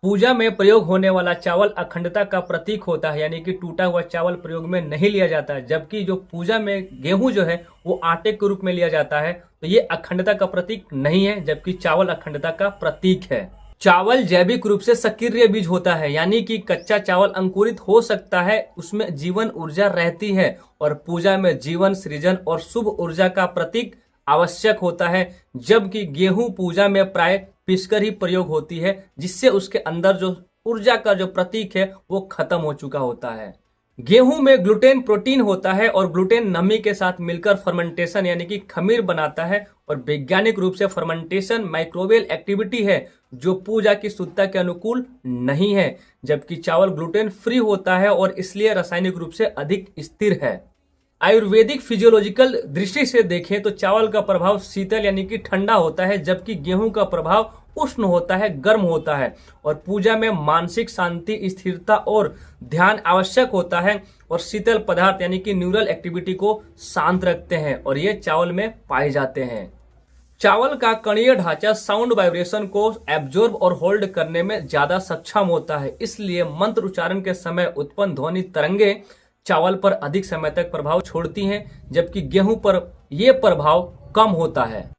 पूजा में प्रयोग होने वाला चावल अखंडता का प्रतीक होता है, यानी कि टूटा हुआ चावल प्रयोग में नहीं लिया जाता है। जबकि जो पूजा में गेहूं जो है वो आटे के रूप में लिया जाता है, तो ये अखंडता का प्रतीक नहीं है, जबकि चावल अखंडता का प्रतीक है। चावल जैविक रूप से सक्रिय बीज होता है, यानी कि कच्चा चावल अंकुरित हो सकता है, उसमें जीवन ऊर्जा रहती है और पूजा में जीवन सृजन और शुभ ऊर्जा का प्रतीक आवश्यक होता है। जबकि गेहूं पूजा में प्राय पीसकर ही प्रयोग होती है, जिससे उसके अंदर जो ऊर्जा का जो प्रतीक है वो खत्म हो चुका होता है। गेहूं में ग्लूटेन प्रोटीन होता है और ग्लूटेन नमी के साथ मिलकर फर्मेंटेशन यानी कि खमीर बनाता है, और वैज्ञानिक रूप से फर्मेंटेशन माइक्रोबियल एक्टिविटी है जो पूजा की शुद्धता के अनुकूल नहीं है। जबकि चावल ग्लूटेन फ्री होता है और इसलिए रासायनिक रूप से अधिक स्थिर है। आयुर्वेदिक फिजियोलॉजिकल दृष्टि से देखें तो चावल का प्रभाव शीतल यानी कि ठंडा होता है, जबकि गेहूं का प्रभाव उष्ण होता है, गर्म होता है। और पूजा में मानसिक शांति, स्थिरता और ध्यान आवश्यक होता है, और शीतल पदार्थ यानी कि न्यूरल एक्टिविटी को शांत रखते हैं, और ये चावल में पाए जाते हैं। चावल का कणीय ढांचा साउंड वाइब्रेशन को एब्जॉर्ब और होल्ड करने में ज्यादा सक्षम होता है, इसलिए मंत्र उच्चारण के समय उत्पन्न ध्वनि तरंगे चावल पर अधिक समय तक प्रभाव छोड़ती हैं, जबकि गेहूं पर यह प्रभाव कम होता है।